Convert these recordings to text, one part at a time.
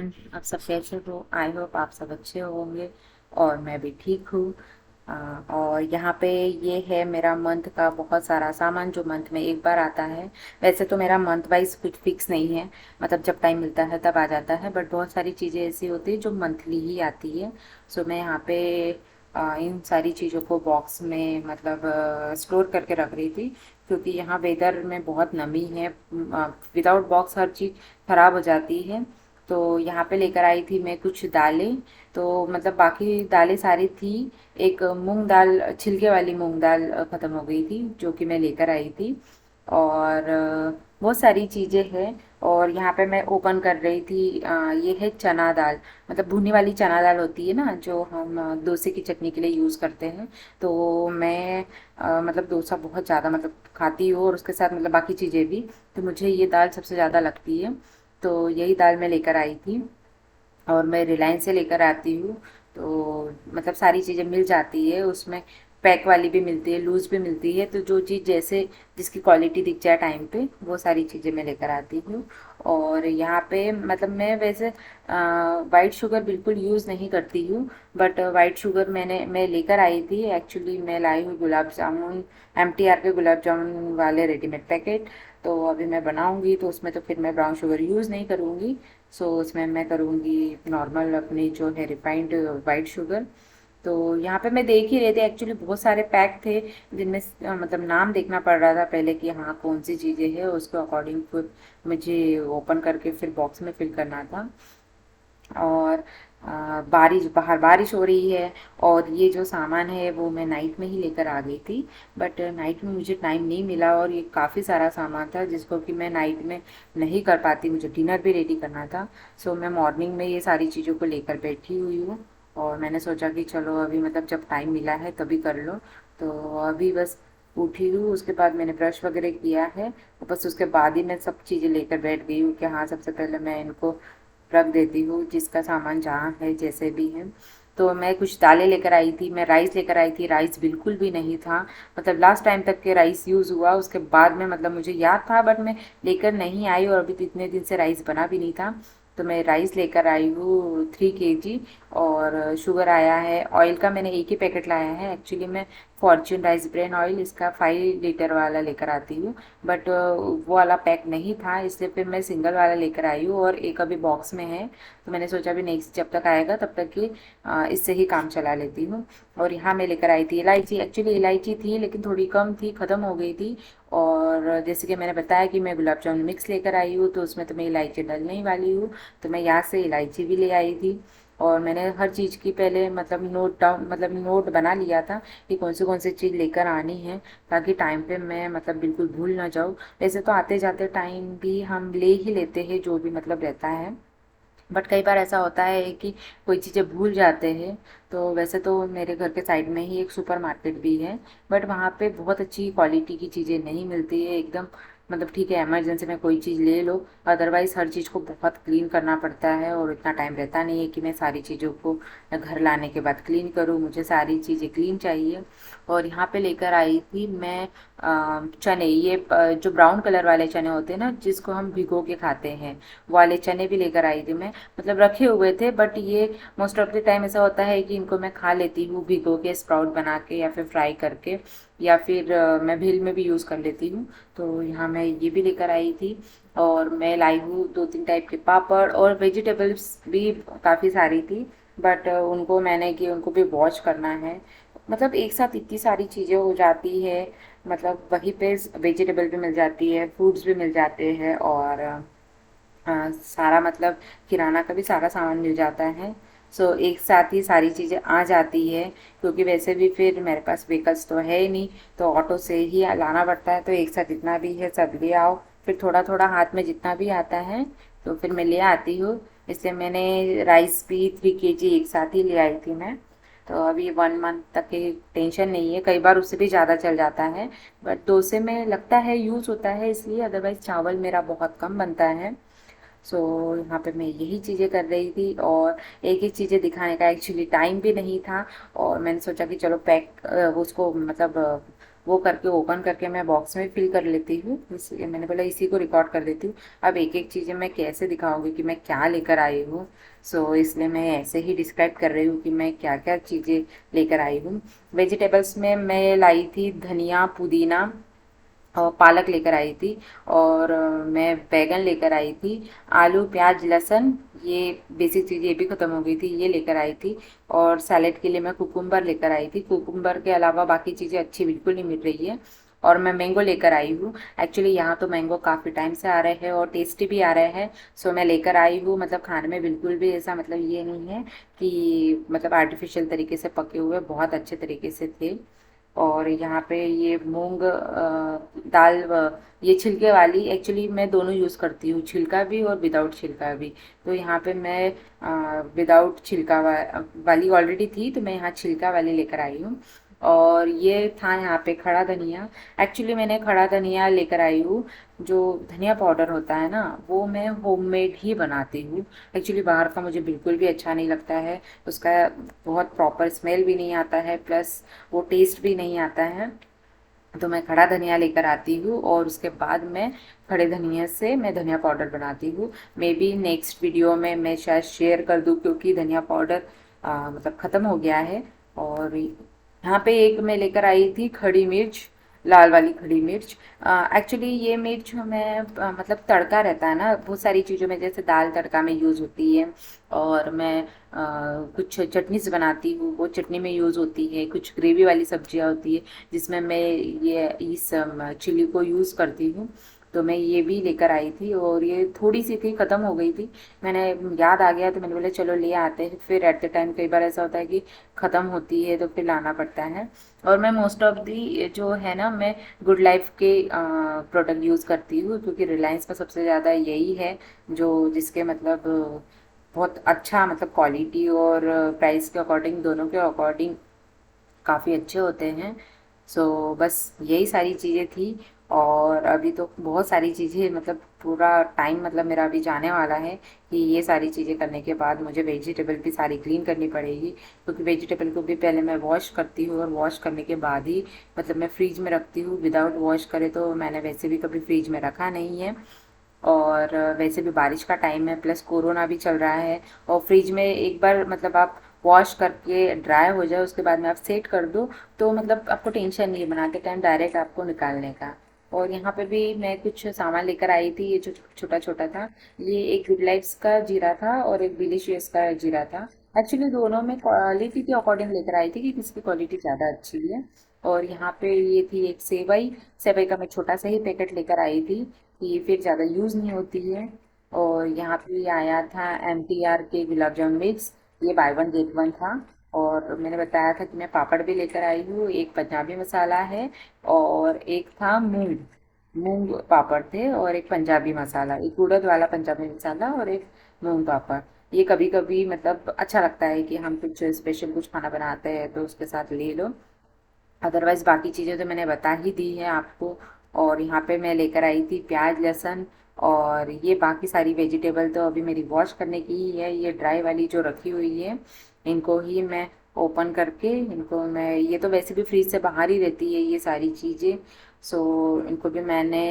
Everyone, आप सब कैसे हो? आई होप आप सब अच्छे होंगे और मैं भी ठीक हूँ। और यहाँ पे ये है मेरा मंथ का बहुत सारा सामान जो मंथ में एक बार आता है। वैसे तो मेरा मंथ वाइज कुछ फिक्स नहीं है, मतलब जब टाइम मिलता है तब आ जाता है, बट बहुत सारी चीज़ें ऐसी होती है जो मंथली ही आती है। सो मैं यहाँ पे इन सारी चीज़ों को बॉक्स में मतलब स्टोर करके रख रही थी, क्योंकि यहाँ वेदर में बहुत नमी है। विदाउट बॉक्स हर चीज़ ख़राब हो जाती है। तो यहाँ पे लेकर आई थी मैं कुछ दालें। तो मतलब बाकी दालें सारी थी। एक मूंग दाल, छिलके वाली मूंग दाल ख़त्म हो गई थी जो कि मैं लेकर आई थी। और बहुत सारी चीज़ें हैं। और यहाँ पे मैं ओपन कर रही थी, ये है चना दाल। मतलब भुनी वाली चना दाल होती है ना, जो हम डोसे की चटनी के लिए यूज़ करते हैं। तो मैं मतलब डोसा बहुत ज़्यादा मतलब खाती हूँ, और उसके साथ मतलब बाकी चीज़ें भी। तो मुझे ये दाल सबसे ज़्यादा लगती है। तो यही दाल मैं लेकर आई थी, और मैं रिलायंस से लेकर आती हूँ। तो मतलब सारी चीज़ें मिल जाती है उसमें। पैक वाली भी मिलती है, लूज़ भी मिलती है, तो जो चीज़ जैसे जिसकी क्वालिटी दिख जाए टाइम पे वो सारी चीज़ें मैं लेकर आती हूँ। और यहाँ पे मतलब मैं वैसे वाइट शुगर बिल्कुल यूज़ नहीं करती हूँ, बट वाइट शुगर मैं लेकर आई थी। एक्चुअली मैं लाई हूँ गुलाब जामुन, MTR के गुलाब जामुन वाले रेडीमेड पैकेट। तो अभी मैं बनाऊँगी तो उसमें तो फिर मैं ब्राउन शुगर यूज़ नहीं करूँगी। सो उसमें मैं करूँगी नॉर्मल अपनी जो है रिफाइंड वाइट शुगर। तो यहाँ पे मैं देख ही रहे थे, एक्चुअली बहुत सारे पैक थे जिनमें मतलब नाम देखना पड़ रहा था पहले कि हाँ कौन सी चीज़ें हैं, उसके अकॉर्डिंग फिर मुझे ओपन करके फिर बॉक्स में फिल करना था। और बारिश, बाहर बारिश हो रही है, और ये जो सामान है वो मैं नाइट में ही लेकर आ गई थी। बट नाइट में मुझे टाइम नहीं मिला, और ये काफ़ी सारा सामान था जिसको कि मैं नाइट में नहीं कर पाती, मुझे डिनर भी रेडी करना था। सो मैं मॉर्निंग में ये सारी चीज़ों को लेकर बैठी हुई हूँ। और मैंने सोचा कि चलो अभी मतलब जब टाइम मिला है तभी कर लो। तो अभी बस उठी हूँ, उसके बाद मैंने ब्रश वगैरह किया है, तो बस उसके बाद ही मैं सब चीज़ें लेकर बैठ गई हूँ कि हाँ सबसे पहले मैं इनको रख देती हूँ, जिसका सामान जहाँ है जैसे भी है। तो मैं कुछ दालें लेकर आई थी, मैं राइस लेकर आई थी, राइस बिल्कुल भी नहीं था। मतलब लास्ट टाइम तक के राइस यूज़ हुआ, उसके बाद में मतलब मुझे याद था बट मैं लेकर नहीं आई, और अभी तो इतने दिन से राइस बना भी नहीं था। तो मैं राइस लेकर आई हूँ 3 kg। और शुगर आया है, ऑयल का मैंने एक ही पैकेट लाया है। एक्चुअली मैं फॉर्च्यून राइस ब्रेन ऑयल इसका 5 लीटर वाला लेकर आती हूँ, बट वो वाला पैक नहीं था, इसलिए फिर मैं सिंगल वाला लेकर आई हूँ, और एक अभी बॉक्स में है। तो मैंने सोचा भी नेक्स्ट जब तक आएगा तब तक कि इससे ही काम चला लेती हूँ। और यहाँ मैं लेकर आई थी इलायची। एक्चुअली इलायची थी लेकिन थोड़ी कम थी, ख़त्म हो गई थी। और जैसे कि मैंने बताया कि मैं गुलाब जामुन मिक्स लेकर आई हूँ, तो उसमें तो मैं इलायची डालने ही वाली हूँ। तो मैं यहाँ से इलायची भी ले आई थी। और मैंने हर चीज़ की पहले मतलब नोट डाउन, मतलब नोट बना लिया था कि कौन सी चीज़ लेकर आनी है, ताकि टाइम पे मैं मतलब बिल्कुल भूल ना जाऊँ। वैसे तो आते जाते टाइम भी हम ले ही लेते हैं जो भी मतलब रहता है, बट कई बार ऐसा होता है कि कोई चीज़ें भूल जाते हैं। तो वैसे तो मेरे घर के साइड में ही एक सुपर मार्केट भी है, बट वहाँ पे बहुत अच्छी क्वालिटी की चीज़ें नहीं मिलती है एकदम। मतलब ठीक है इमरजेंसी में कोई चीज़ ले लो, अदरवाइज़ हर चीज़ को बहुत क्लीन करना पड़ता है, और इतना टाइम रहता नहीं है कि मैं सारी चीज़ों को घर लाने के बाद क्लीन करूँ। मुझे सारी चीज़ें क्लीन चाहिए। और यहाँ पे लेकर आई थी मैं चने, ये जो ब्राउन कलर वाले चने होते हैं ना, जिसको हम भिगो के खाते हैं, वाले चने भी लेकर आई थी मैं। मतलब रखे हुए थे, बट ये मोस्ट ऑफ द टाइम ऐसा होता है कि इनको मैं खा लेती हूँ भिगो के, स्प्राउट बना के या फिर फ्राई करके, या फिर मैं भेल में भी यूज़ कर लेती हूँ। तो यहाँ मैं ये भी लेकर आई थी। और मैं लाई हूँ 2-3 टाइप के पापड़, और वेजिटेबल्स भी काफ़ी सारी थी, बट उनको मैंने कि उनको भी वॉश करना है। मतलब एक साथ इतनी सारी चीज़ें हो जाती है, मतलब वहीं पे वेजिटेबल भी मिल जाती है, फ्रूट्स भी मिल जाते हैं, और सारा मतलब किराना का भी सारा सामान मिल जाता है। सो एक साथ ही सारी चीज़ें आ जाती है, क्योंकि वैसे भी फिर मेरे पास व्हीकल्स तो है ही नहीं, तो ऑटो से ही लाना पड़ता है। तो एक साथ जितना भी है सब ले आओ, फिर थोड़ा थोड़ा हाथ में जितना भी आता है तो फिर मैं ले आती हूँ। इसलिए मैंने राइस भी 3 kg एक साथ ही ले आई थी मैं। तो अभी 1 मंथ तक की टेंशन नहीं है, कई बार उससे भी ज़्यादा चल जाता है, बट डोसे में लगता है यूज़ होता है इसलिए, अदरवाइज़ चावल मेरा बहुत कम बनता है। सो यहाँ पे मैं यही चीज़ें कर रही थी, और एक एक चीज़ें दिखाने का एक्चुअली टाइम भी नहीं था। और मैंने सोचा कि चलो पैक उसको मतलब वो करके ओपन करके मैं बॉक्स में फिल कर लेती हूँ। इसलिए मैंने बोला इसी को रिकॉर्ड कर देती हूँ। अब एक एक चीज़ें मैं कैसे दिखाऊंगी कि मैं क्या लेकर आई हूँ, सो इसलिए मैं ऐसे ही डिस्क्राइब कर रही हूँ कि मैं क्या क्या चीज़ें लेकर आई हूँ। वेजिटेबल्स में मैं लाई थी धनिया, पुदीना और पालक लेकर आई थी। और मैं बैगन लेकर आई थी। आलू, प्याज, लहसुन, ये बेसिक चीज़ ये भी ख़त्म हो गई थी, ये लेकर आई थी। और सैलेड के लिए मैं कुकुम्बर लेकर आई थी। कुकुम्बर के अलावा बाकी चीज़ें अच्छी बिल्कुल नहीं मिल रही है। और मैं मैंगो लेकर आई हूँ। एक्चुअली यहाँ तो मैंगो काफ़ी टाइम से आ रहे हैं और टेस्टी भी आ रहे हैं। सो मैं लेकर आई हूँ। मतलब खाने में बिल्कुल भी ऐसा मतलब ये नहीं है कि मतलब आर्टिफिशियल तरीके से पके हुए, बहुत अच्छे तरीके से थे। और यहाँ पे ये मूंग दाल, ये छिलके वाली, एक्चुअली मैं दोनों यूज़ करती हूँ, छिलका भी और विदाउट छिलका भी। तो यहाँ पे मैं विदाउट छिलका वाली ऑलरेडी थी, तो मैं यहाँ छिलका वाली लेकर आई हूँ। और ये था यहाँ पे खड़ा धनिया। एक्चुअली मैंने खड़ा धनिया लेकर आई हूँ। जो धनिया पाउडर होता है ना, वो मैं होममेड ही बनाती हूँ। एक्चुअली बाहर का मुझे बिल्कुल भी अच्छा नहीं लगता है। उसका बहुत प्रॉपर स्मेल भी नहीं आता है, प्लस वो टेस्ट भी नहीं आता है। तो मैं खड़ा धनिया लेकर आती हूँ और उसके बाद मैं खड़े धनिया से मैं धनिया पाउडर बनाती हूँ। मे बी नेक्स्ट वीडियो में मैं शायद शेयर कर दूँ, क्योंकि धनिया पाउडर मतलब ख़त्म हो गया है। और यहाँ पे एक मैं लेकर आई थी खड़ी मिर्च, लाल वाली खड़ी मिर्च। एक्चुअली ये मिर्च मैं मतलब तड़का रहता है ना बहुत सारी चीज़ों में, जैसे दाल तड़का में यूज़ होती है। और मैं कुछ चटनीज बनाती हूँ, वो चटनी में यूज़ होती है। कुछ ग्रेवी वाली सब्जियाँ होती है जिसमें मैं ये इस चिली को यूज़ करती हूँ। तो मैं ये भी लेकर आई थी और ये थोड़ी सी थी, ख़त्म हो गई थी। मैंने याद आ गया तो मैंने बोला चलो ले आते हैं। फिर एट द टाइम कई बार ऐसा होता है कि ख़त्म होती है तो फिर लाना पड़ता है। और मैं मोस्ट ऑफ दी जो है ना, मैं गुड लाइफ के प्रोडक्ट यूज़ करती हूँ, क्योंकि रिलायंस में सबसे ज़्यादा यही है जो जिसके मतलब बहुत अच्छा मतलब क्वालिटी और प्राइस के अकॉर्डिंग, दोनों के अकॉर्डिंग काफ़ी अच्छे होते हैं। सो बस यही सारी चीज़ें थी। और अभी तो बहुत सारी चीज़ें मतलब पूरा टाइम मतलब मेरा अभी जाने वाला है कि ये सारी चीज़ें करने के बाद मुझे वेजिटेबल भी सारी क्लीन करनी पड़ेगी, क्योंकि वेजिटेबल को भी पहले मैं वॉश करती हूँ और वॉश करने के बाद ही मतलब मैं फ्रीज में रखती हूँ। विदाउट वॉश करे तो मैंने वैसे भी कभी फ्रीज में रखा नहीं है। और वैसे भी बारिश का टाइम है, प्लस कोरोना भी चल रहा है। और फ्रिज में एक बार मतलब आप वॉश करके ड्राई हो जाए उसके बाद में आप सेट कर दो, तो मतलब आपको टेंशन नहीं है बनाते टाइम डायरेक्ट आपको निकालने का। और यहाँ पे भी मैं कुछ सामान लेकर आई थी, ये जो छोटा छोटा था। ये एक गुड लाइफ्स का जीरा था और एक डिलीशियस का जीरा था। एक्चुअली दोनों में क्वालिटी के अकॉर्डिंग लेकर आई थी कि किसकी क्वालिटी ज़्यादा अच्छी है। और यहाँ पे ये थी एक सेवई। सेवई का मैं छोटा सा ही पैकेट लेकर आई थी कि ये फिर ज़्यादा यूज़ नहीं होती है। और यहाँ पे आया था MTR के गुलाब जामुन मिक्स, ये बाय वन गेट वन था। और मैंने बताया था कि मैं पापड़ भी लेकर आई हूँ, एक पंजाबी मसाला है और एक था मूंग मूंग पापड़ थे, और एक पंजाबी मसाला, एक उड़द वाला पंजाबी मसाला और एक मूंग पापड़। ये कभी कभी मतलब अच्छा लगता है कि हम कुछ स्पेशल कुछ खाना बनाते हैं तो उसके साथ ले लो। अदरवाइज बाकी चीज़ें तो मैंने बता ही दी है आपको। और यहाँ पे मैं लेकर आई थी प्याज, लहसुन, और ये बाकी सारी वेजिटेबल तो अभी मेरी वॉश करने की ही है। ये ड्राई वाली जो रखी हुई है, इनको ही मैं ओपन करके इनको मैं, ये तो वैसे भी फ्रीज से बाहर ही रहती है ये सारी चीज़ें। सो इनको भी मैंने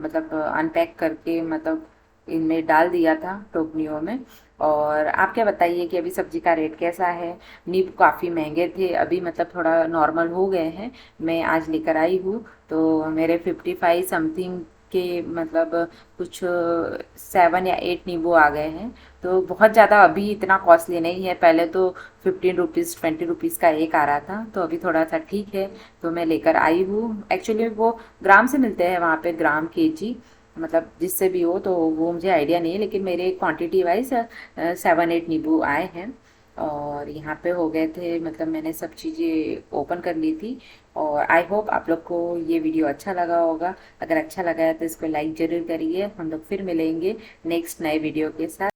मतलब अनपैक करके मतलब इनमें डाल दिया था टोकनियों में। और आप क्या बताइए कि अभी सब्जी का रेट कैसा है। नींबू काफ़ी महंगे थे, अभी मतलब थोड़ा नॉर्मल हो गए हैं। मैं आज लेकर आई हूँ तो मेरे 55 समथिंग के मतलब कुछ 7 या 8 नींबू आ गए हैं। तो बहुत ज़्यादा अभी इतना कॉस्टली नहीं है, पहले तो 15 रुपीज़ 20 रुपीज़ का एक आ रहा था, तो अभी थोड़ा सा ठीक है। तो मैं लेकर आई हूँ। एक्चुअली वो ग्राम से मिलते हैं वहाँ पे, ग्राम केजी मतलब जिससे भी हो, तो वो मुझे आइडिया नहीं है, लेकिन मेरे क्वांटिटी वाइज 7 8 नींबू आए हैं। और यहाँ पे हो गए थे मतलब मैंने सब चीज़ें ओपन कर ली थी। और आई होप आप लोग को ये वीडियो अच्छा लगा होगा। अगर अच्छा लगा है तो इसको लाइक ज़रूर करिए। हम लोग फिर मिलेंगे नेक्स्ट नए वीडियो के साथ।